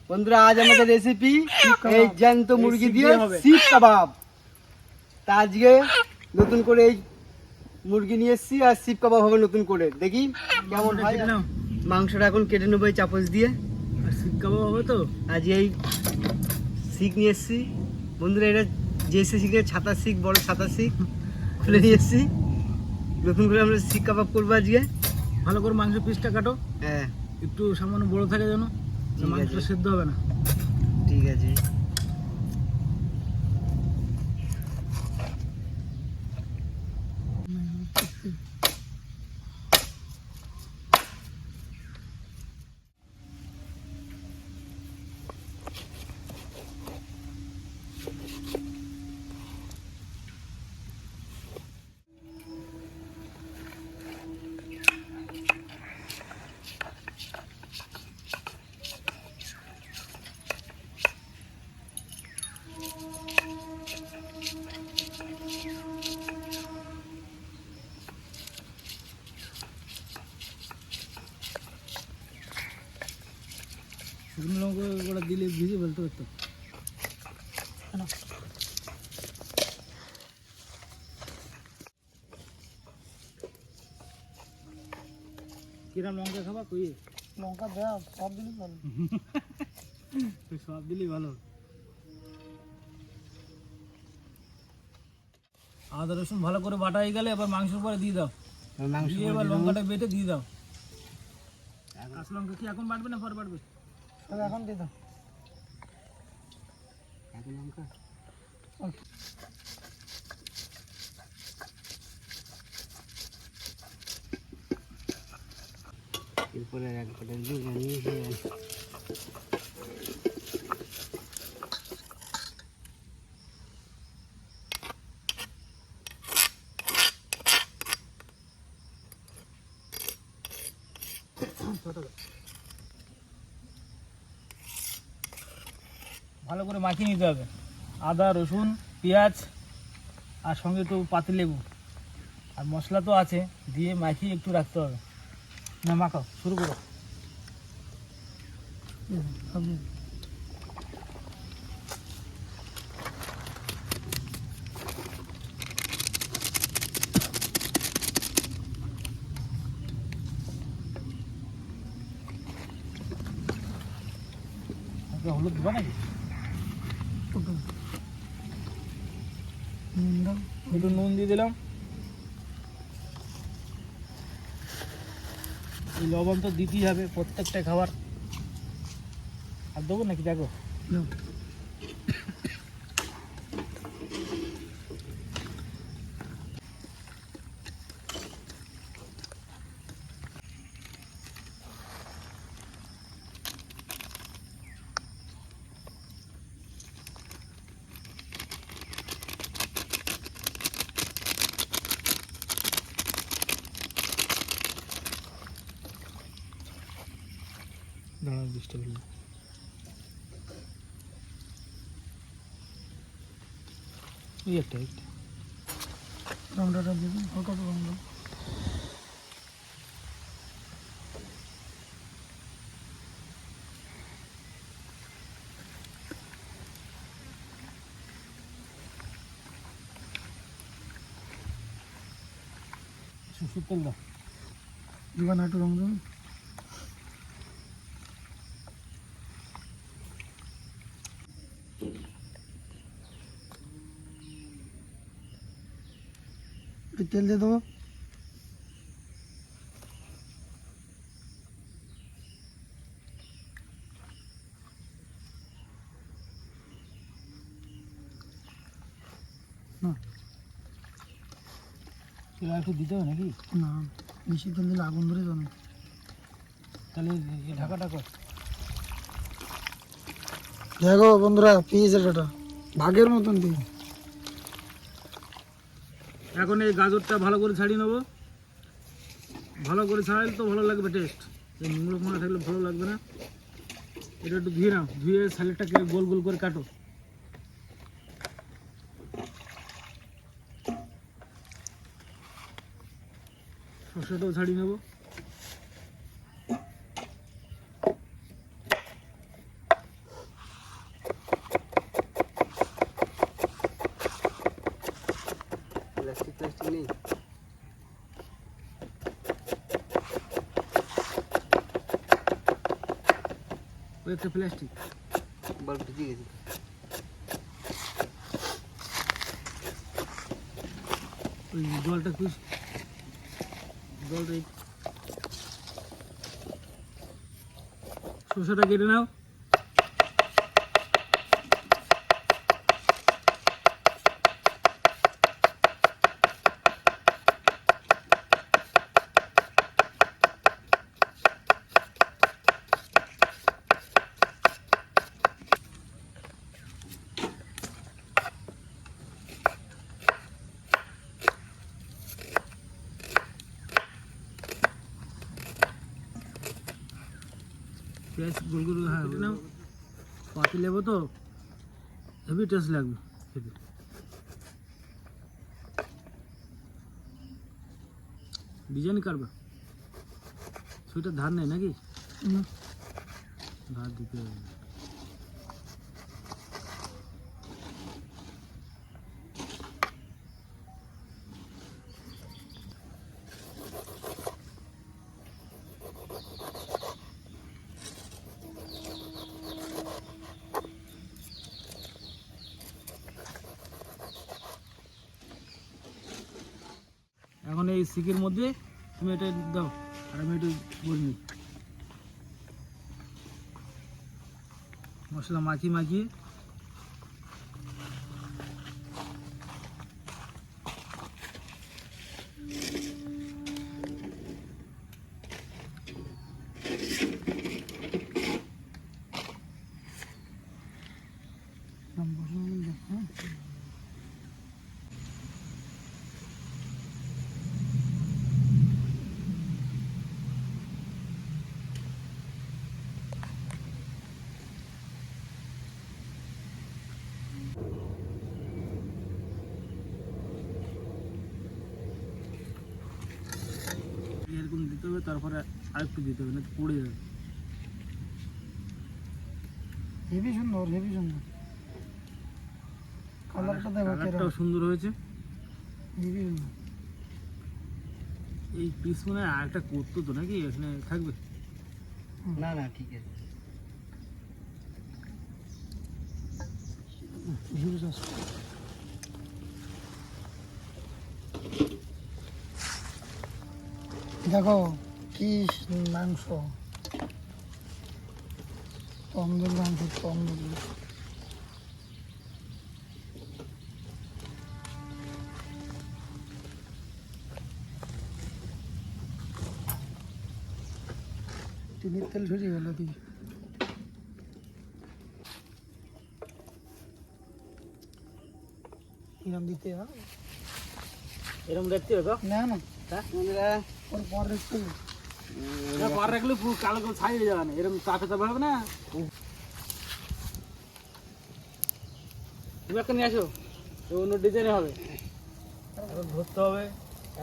বন্ধুরা আজ আমাদের রেসিপি এই জ্যান্ত মুরগি দিয়ে শিক কাবাব। তা আজকে নতুন করে এই মুরগি নিয়ে এসেছি আর শিক কাবাব হবে নতুন করে, দেখি কেমন হয়। মাংসটা এখন কেটে নেবো এই চামচ দিয়ে, আর শিক কাবাব হবে তো। আজ এই শিক নিয়ে এসেছি বন্ধুরা, এটা যে শিখে ছাতা শিক, বড় ছাতা শিক খুলে নিয়ে এসেছি। নতুন করে আমরা শিক কাবাব করবো আজকে। ভালো করে মাংস পিসটা কাটো, হ্যাঁ একটু সামান্য বড় থাকে যেন, মাংসটা সেদ্ধ হবে না। ঠিক আছে। শুকনো লঙ্কা ওটা দিলে ভিজে ফেলতে পারতো। কিরম লঙ্কা খাবা? কই লঙ্কা দেওয়া সব দিনই ভালো। সব দিলেই ভালো। আদা রসুন ভালো করে বাটা হয়ে গেলে এবার মাংসের পরে দিয়ে দাও। দিয়ে এবার লঙ্কাটা বেটে দিয়ে দাও। কাঁচা লঙ্কা কি এখন বাটবে না পরে বাটবে? এখন দিয়ে দাও লঙ্কা। এরপরে একবারে নিয়ে ভালো করে মাখিয়ে নিতে হবে। আদা রসুন পেঁয়াজ আর সঙ্গে একটু পাতিলেবু আর মশলা তো আছে, দিয়ে মাখিয়ে একটু রাখতে হবে। না মাখাও, শুরু করো। হলুদ দেবো নাকি? একটু নুন দিয়ে দিলাম। এই লবণ তো দিতেই হবে প্রত্যেকটা খাবার। আর দেবো নাকি? দেখো দাঁড়াও, ডিস্টার্ব হলো। এই একটা রংটা দেবেন হালকা তো রং। সরষের তেল দাও, দিবা না একটু রং দেবেন। তেল দিয়ে দেবো। তেল একটু দিতে হবে নাকি? না, বেশি তেল দিলে আগুন ধরে যাবে। তাহলে ঢাকাটা কর। দেখো বন্ধুরা, পেঁয়াজের ডাটা ভাগের মতন দিই। এখন এই গাজরটা ভালো করে ছাড়িয়ে নেবো। ভালো করে ছাড়াইলে তো ভালো লাগবে টেস্ট। এই নোংরা ফোঁড়া থাকলে ভালো লাগবে না। এটা একটু ধুয়ে নাও, ধুয়ে স্যালাডটাকে গোল গোল করে কাটো। শসাটাও ছাড়িয়ে নেবো। নেই। ওই একটা প্লাস্টিক বাল্ব ঢুকে গেছে। ওই জলটা খুশ জলটা শসাটা কেটে নাও। পেঁয়াজ গোল গোল হ্যাঁ কেটে নাও। পাতি লেবু তো হেভি টেস্ট লাগবে খেতে। ডিজাইন কাটবে সেটা ধার নেই নাকি? ধার দিতে হবে। এখন এই সিকের মধ্যে তুমি এটা দাও আর আমি একটু বলে নিই। মশলা মাখিয়ে মাখিয়ে এরকম দিতে হবে, তারপরে আরেকটু দিতে হবে না পড়ে যাবে। হেভি সুন্দর, হেভি সুন্দর কালারটা দেখো, কালারটাও সুন্দর হয়েছে। হেভি সুন্দর। এই পিস মানে আরেকটা করতো তো নাকি এখানে থাকবে? না না ঠিক আছে। হিউজ আছে। দেখো কি মাংস, তন্দুর মাংস, তন্দুর। টিনের তেল ঝরিয়ে গেল দিকে। এরম দিতে হয়? এরকম দেখতে হবে তো? না না, বন্ধুরা, ওর পর একটু পর রাখলে পুরো কালো কালো ছাই হয়ে যাবে না, এরকম চাপে চাপে হবে না। তুমি একটা নিয়ে আসো, অন্য ডিজাইনে হবে। এখন ধরতে হবে,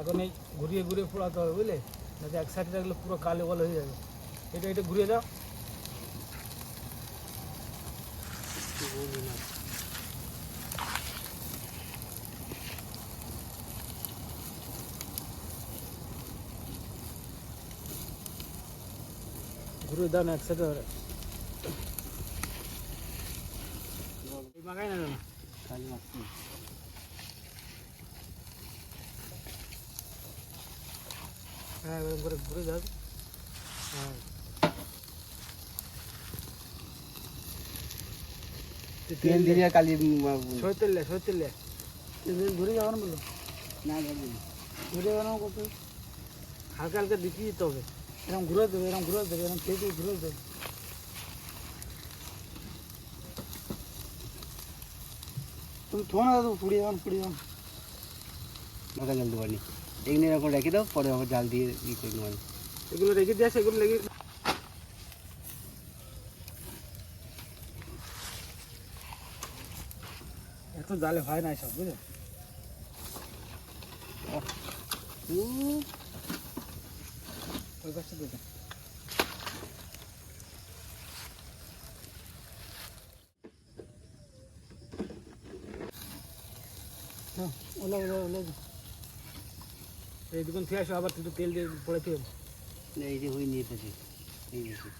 এখন এই ঘুরিয়ে ঘুরিয়ে পোড়াতে হবে বুঝলে, না এক সাইডে রাখলে পুরো কালো কালো হয়ে যাবে। এটা এটা ঘুরিয়ে দাও। ঘুরিয়ে দাও না এক সাইডে মাখাই না কেন? কালি মাখছি। হ্যাঁ এরকম করে ঘুরে যাও। হ্যাঁ তেল দিয়ে কালি সই তেল ঘুরে যাবো না বলো, না যাবে। ঘুরে যাবো না করতে। হালকা হালকা দিতে দিতে হবে। এরকম ঘুরে দেবে, এরকম ঘুরে দেবে, এরকম খেয়ে ঘুরে দেবে। তুমি থো না দাদু, পুড়িয়ে যাবেন, পুড়িয়ে যাবেন। মাথা জল দেবো নি, এগুলো এরকম রেখে দাও, পরে আবার জাল দিয়ে ই করে নেবো। এগুলো রেখে দিয়ে আসে, এগুলো লেগে এত জালে হয় না সব বুঝলে। ওই পাশটা দেখে হ্যাঁ, ওলা ওলা ওলা। এই দুগুণ থেকে আসো, আবার একটু তেল দিয়ে পড়ে থেকে এই যে হয়ে নিয়ে এসেছি, এই দেখো।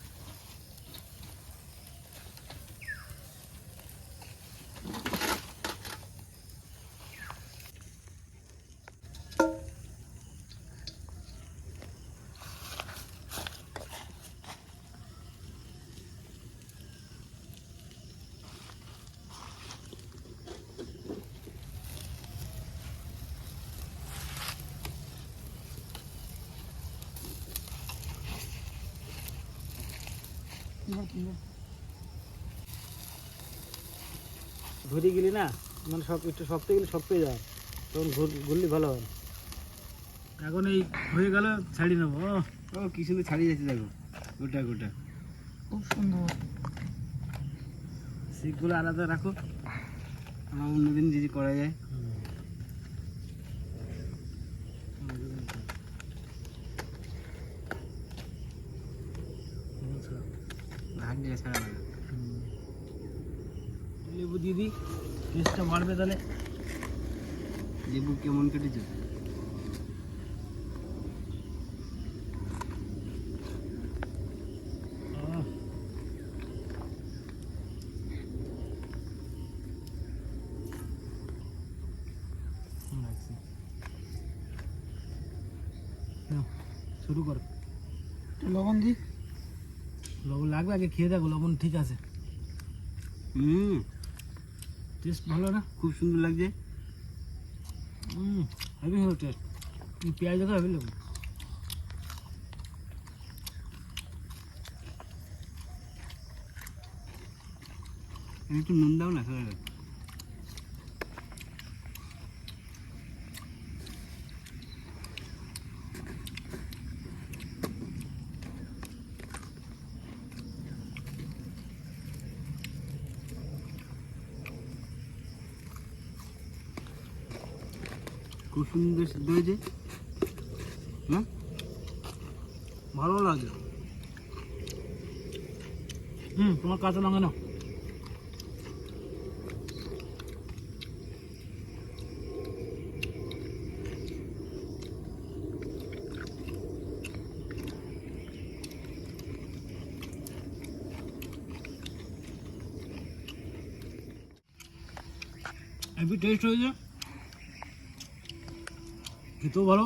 ঘুরে গেলি না, মানে সব একটু শক্ত গেলে শক্ত হয়ে যায়, তখন ঘুরলে ভালো হয়। এখন এই হয়ে গেল, ছাড়িয়ে নেবো। ও কি সুন্দর ছাড়িয়ে যাচ্ছে দেখো, গোটা গোটা, খুব সুন্দর। শিকগুলো আলাদা রাখো, আমার অন্যদিন যদি করা যায়। হাড্ডিটা ছাড়া ভালো। লেবু দিয়ে দিই, টেস্টটা বাড়বে তাহলে। লেবু কেমন কেটেছে? শুরু কর। একটু লবণ দিই। লবণ লাগবে, আগে খেয়ে দেখো লবণ ঠিক আছে। টেস্ট ভালো না? খুব সুন্দর লাগছে। হেভি হলো টেস্ট। পেঁয়াজ দেখো হেভি লাগবে। একটু নুন দাও না, খাওয়া যাবে। খুব সুন্দর সিদ্ধ হয়েছে না? ভালো লাগে। তোমার কাঁচা লঙ্কা নাও। হেভি টেস্ট হয়েছে, খেতেও ভালো,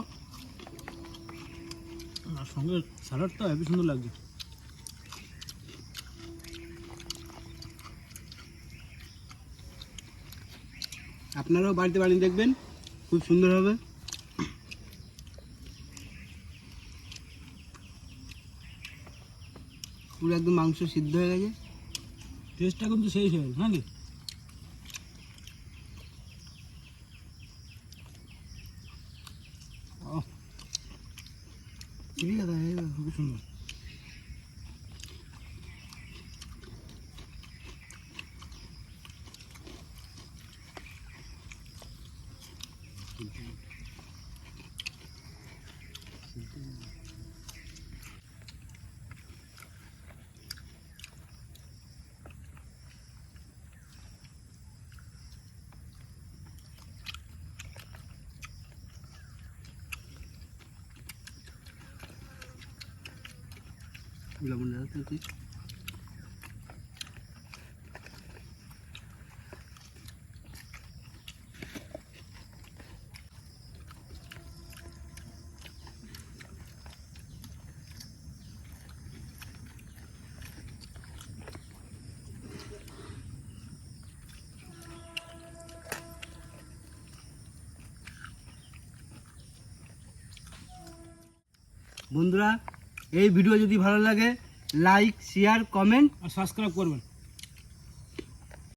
আর সঙ্গে স্যালাডটা হেভি সুন্দর লাগছে। আপনারাও বাড়িতে বানিয়ে দেখবেন, খুব সুন্দর হবে। পুরো একদম মাংস সিদ্ধ হয়ে গেছে। টেস্টটা কিন্তু সেই সেই নাকি? ঠিক আছে, খুব সুন্দর। লবণ দাও তো তুই। বন্ধুরা, এই ভিডিও যদি ভালো লাগে লাইক, শেয়ার, কমেন্ট আর সাবস্ক্রাইব করবেন।